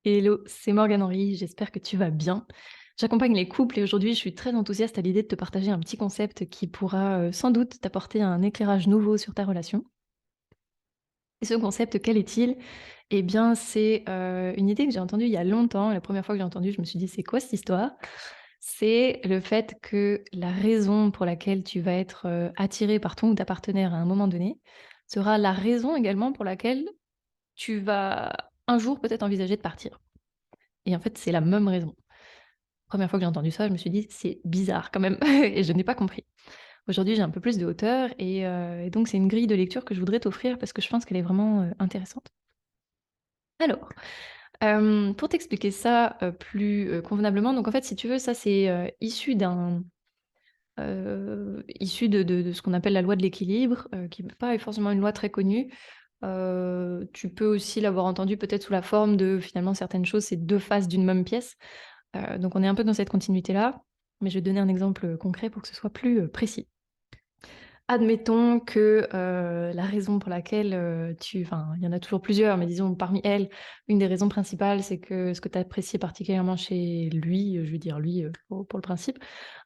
Hello, c'est Morgane Henry, j'espère que tu vas bien. J'accompagne les couples et aujourd'hui je suis très enthousiaste à l'idée de te partager un petit concept qui pourra sans doute t'apporter un éclairage nouveau sur ta relation. Et ce concept, quel est-il? Eh bien, c'est une idée que j'ai entendue il y a longtemps. La première fois que j'ai entendu, je me suis dit: «C'est quoi cette histoire?» C'est le fait que la raison pour laquelle tu vas être attiré par ton ou ta partenaire à un moment donné, sera la raison également pour laquelle tu vas un jour peut-être envisager de partir. Et en fait, c'est la même raison. Première fois que j'ai entendu ça, je me suis dit: «C'est bizarre quand même» et je n'ai pas compris. Aujourd'hui, j'ai un peu plus de hauteur et donc c'est une grille de lecture que je voudrais t'offrir parce que je pense qu'elle est vraiment, intéressante. Alors, pour t'expliquer ça, plus, convenablement, donc en fait, si tu veux, ça c'est, issu de ce qu'on appelle la loi de l'équilibre, qui n'est pas forcément une loi très connue. Tu peux aussi l'avoir entendu peut-être sous la forme de, finalement, certaines choses, c'est 2 faces d'une même pièce. Donc on est un peu dans cette continuité-là, mais je vais te donner un exemple, concret pour que ce soit plus, précis. Admettons que, la raison pour laquelle, enfin, il y en a toujours plusieurs, mais disons parmi elles, une des raisons principales, c'est que ce que tu apprécies particulièrement chez lui, je vais dire lui, pour le principe,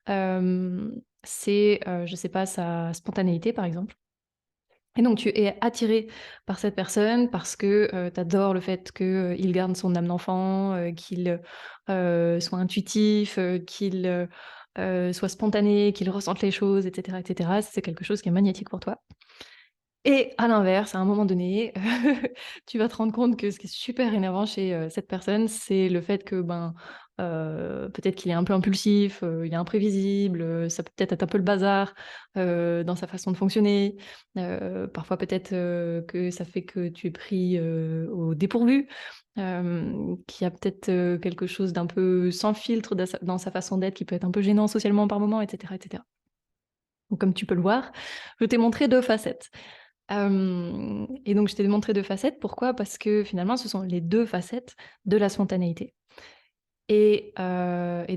c'est, je sais pas, sa spontanéité, par exemple. Et donc tu es attiré par cette personne parce que, tu adores le fait qu'il garde son âme d'enfant, qu'il, soit intuitif, qu'il, soit spontané, qu'il ressente les choses et cetera et cetera. C'est quelque chose qui est magnétique pour toi. Et à l'inverse, à un moment donné, tu vas te rendre compte que ce qui est super énervant chez, cette personne, c'est le fait que, ben, peut-être qu'il est un peu impulsif, il est imprévisible, ça peut peut-être être un peu le bazar, dans sa façon de fonctionner. Parfois peut-être, que ça fait que tu es pris, au dépourvu, qu'il y a peut-être, quelque chose d'un peu sans filtre dans sa façon d'être qui peut être un peu gênant socialement par moment et cetera et cetera. Donc comme tu peux le voir, je t'ai montré 2 facettes. Et donc je t'ai montré 2 facettes. Pourquoi? Parce que finalement, ce sont les 2 facettes de la spontanéité et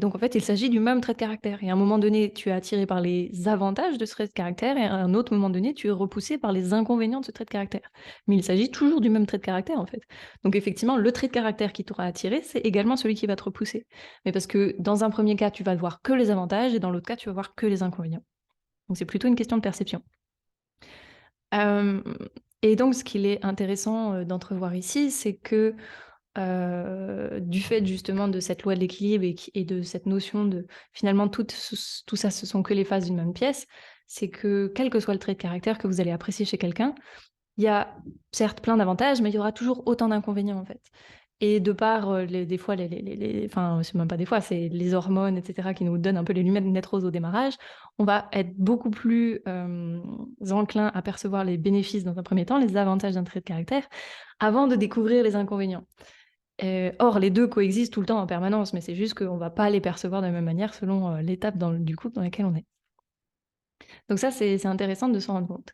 donc en fait, il s'agit du même trait de caractère et à un moment donné, tu es attiré par les avantages de ce trait de caractère et à un autre moment donné, tu es repoussé par les inconvénients de ce trait de caractère. Mais il s'agit toujours du même trait de caractère, en fait. Donc effectivement, le trait de caractère qui t'aura attiré, c'est également celui qui va te repousser. Mais parce que dans un premier cas, tu vas voir que les avantages et dans l'autre cas, tu vas voir que les inconvénients. Donc c'est plutôt une question de perception. Hem et donc ce qu'il est intéressant, d'entrevoir ici, c'est que, du fait justement de cette loi de l'équilibre et de cette notion de finalement tout ça, ce sont que les faces d'une même pièce, c'est que quel que soit le trait de caractère que vous allez apprécier chez quelqu'un, il y a certes plein d'avantages, mais il y aura toujours autant d'inconvénients, en fait. Et de par, les des fois les enfin, c'est même pas des fois, c'est les hormones et cetera qui nous donnent un peu les lunettes roses au démarrage, on va être beaucoup plus, enclin à percevoir les bénéfices dans un premier temps, les avantages d'un trait de caractère, avant de découvrir les inconvénients. Or les 2 coexistent tout le temps en permanence, mais c'est juste qu'on va pas les percevoir de la même manière selon, l'étape du couple dans laquelle on est. Donc ça, c'est intéressant de s'en rendre compte.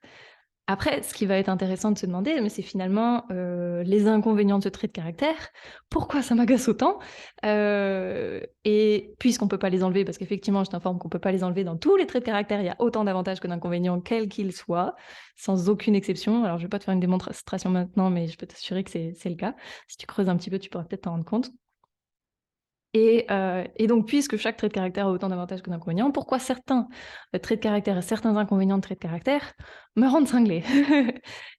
Après, ce qui va être intéressant de se demander, mais c'est finalement, les inconvénients de ce trait de caractère. Pourquoi ça m'agace autant? Et puisqu'on peut pas les enlever, parce qu'effectivement, je t'informe qu'on peut pas les enlever dans tous les traits de caractère, il y a autant d'avantages que d'inconvénients, quels qu'ils soient, sans aucune exception. Alors je vais pas te faire une démonstration maintenant, mais je peux t'assurer que c'est le cas. Si tu creuses un petit peu, tu pourras peut-être t'en rendre compte. Et donc puisque chaque trait de caractère a autant d'avantages que d'inconvénients, pourquoi certains, traits de caractère et certains inconvénients de traits de caractère me rendent cinglée?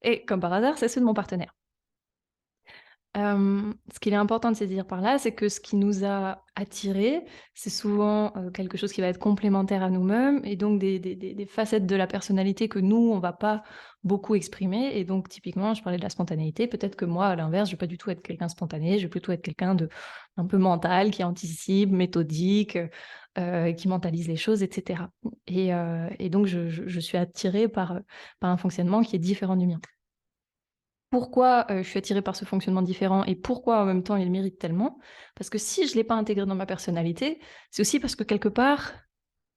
Et comme par hasard, c'est ceux de mon partenaire. Ce qu'il est important de se dire par là, c'est que ce qui nous a attirés, c'est souvent, quelque chose qui va être complémentaire à nous-mêmes et donc des facettes de la personnalité que nous, on va pas beaucoup exprimer et donc typiquement, je parlais de la spontanéité, peut-être que moi, à l'inverse, je vais pas du tout être quelqu'un de spontané, je vais plutôt être quelqu'un de un peu mental, qui anticipe, méthodique, qui mentalise les choses et cetera et donc je suis attirée par un fonctionnement qui est différent du mien. Pourquoi, je suis attirée par ce fonctionnement différent et pourquoi en même temps il mérite tellement? Parce que si je l'ai pas intégré dans ma personnalité, c'est aussi parce que quelque part,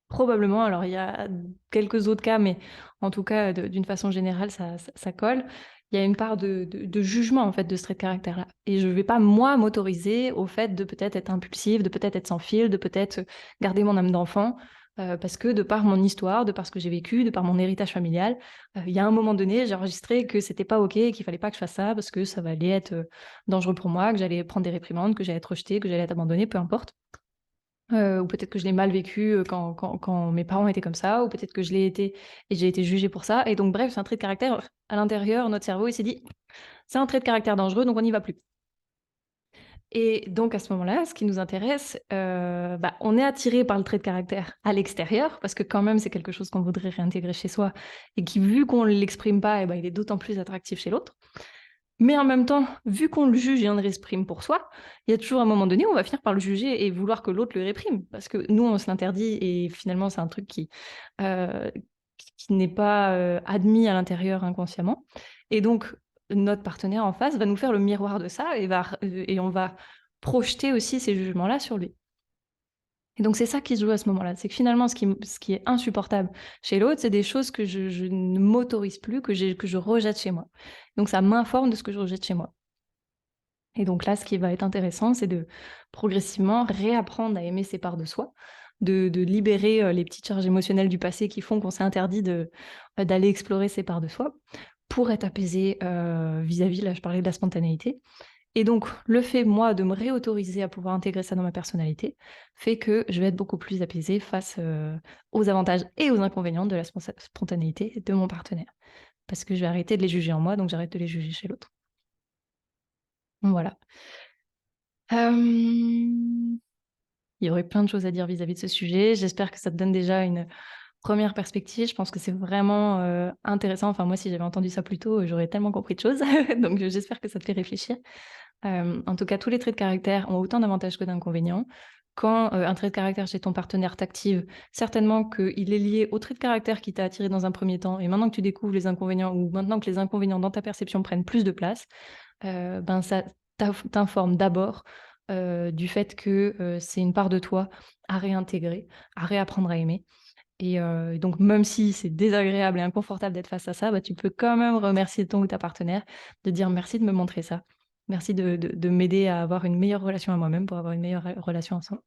probablement, alors il y a quelques autres cas, mais en tout cas, d'une façon générale, ça colle. Il y a une part de jugement en fait de ce trait de caractère-là et je vais pas moi m'autoriser au fait de peut-être être impulsive, de peut-être être sans fil, de peut-être, garder mon âme d'enfant, parce que de par mon histoire, de par ce que j'ai vécu, de par mon héritage familial, il y a un moment donné, j'ai enregistré que c'était pas OK et qu'il fallait pas que je fasse ça parce que ça allait être, dangereux pour moi, que j'allais prendre des réprimandes, que j'allais être rejetée, que j'allais être abandonnée, peu importe. Ou peut-être que je l'ai mal vécu, quand mes parents étaient comme ça, ou peut-être que je l'ai été et j'ai été jugée pour ça et donc bref, c'est un trait de caractère, à l'intérieur, notre cerveau, il s'est dit: «C'est un trait de caractère dangereux, donc on n'y va plus». Et donc à ce moment-là, ce qui nous intéresse, on est attiré par le trait de caractère à l'extérieur, parce que quand même c'est quelque chose qu'on voudrait réintégrer chez soi et qui, vu qu'on ne l'exprime pas, et ben, il est d'autant plus attractif chez l'autre. Mais en même temps, vu qu'on le juge et on le réprime pour soi, il y a toujours un moment donné où on va finir par le juger et vouloir que l'autre le réprime. Parce que nous, on se l'interdit et finalement, c'est un truc heu, qui n'est pas, admis à l'intérieur inconsciemment. Et donc, notre partenaire en face va nous faire le miroir de ça et on va projeter aussi ces jugements-là sur lui. Et donc c'est ça qui se joue à ce moment-là. C'est que finalement, ce qui est insupportable chez l'autre, c'est des choses que je ne m'autorise plus, que je rejette chez moi. Donc ça m'informe de ce que je rejette chez moi. Et donc là, ce qui va être intéressant, c'est de progressivement réapprendre à aimer ses parts de soi, de libérer, les petites charges émotionnelles du passé qui font qu'on s'est interdit d'aller explorer ses parts de soi pour être apaisé, vis-à-vis, là, je parlais de la spontanéité. Et donc le fait, moi, de me réautoriser à pouvoir intégrer ça dans ma personnalité, fait que je vais être beaucoup plus apaisée face, aux avantages et aux inconvénients de la spontanéité de mon partenaire. Parce que je vais arrêter de les juger en moi, donc j'arrête de les juger chez l'autre. Voilà. Hem Il y aurait plein de choses à dire vis-à-vis de ce sujet. J'espère que ça te donne déjà une première perspective. Je pense que c'est vraiment, intéressant. Enfin, moi, si j'avais entendu ça plus tôt, j'aurais tellement compris de choses. Donc, j'espère que ça te fait réfléchir. En tout cas, tous les traits de caractère ont autant d'avantages que d'inconvénients. Quand, un trait de caractère chez ton partenaire t'active, certainement qu'il est lié au trait de caractère qui t'a attiré dans un premier temps et maintenant que tu découvres les inconvénients ou maintenant que les inconvénients dans ta perception prennent plus de place, ça t'informe d'abord, du fait que, c'est une part de toi à réintégrer, à réapprendre à aimer et donc même si c'est désagréable et inconfortable d'être face à ça, bah, tu peux quand même remercier ton ou ta partenaire, de dire: «Merci de me montrer ça. Merci de m'aider à avoir une meilleure relation à moi-même pour avoir une meilleure relation ensemble».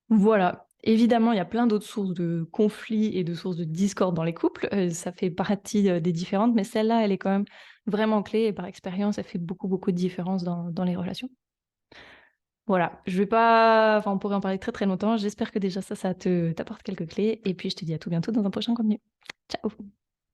Voilà. Évidemment, il y a plein d'autres sources de conflits et de sources de discorde dans les couples, ça fait partie, des différentes, mais celle-là, elle est quand même vraiment clé et par expérience, elle fait beaucoup, beaucoup de différence dans les relations. Voilà, je vais pas enfin, on pourrait en parler très, très longtemps. J'espère que déjà ça t'apporte quelques clés et puis je te dis à tout bientôt dans un prochain contenu. Ciao.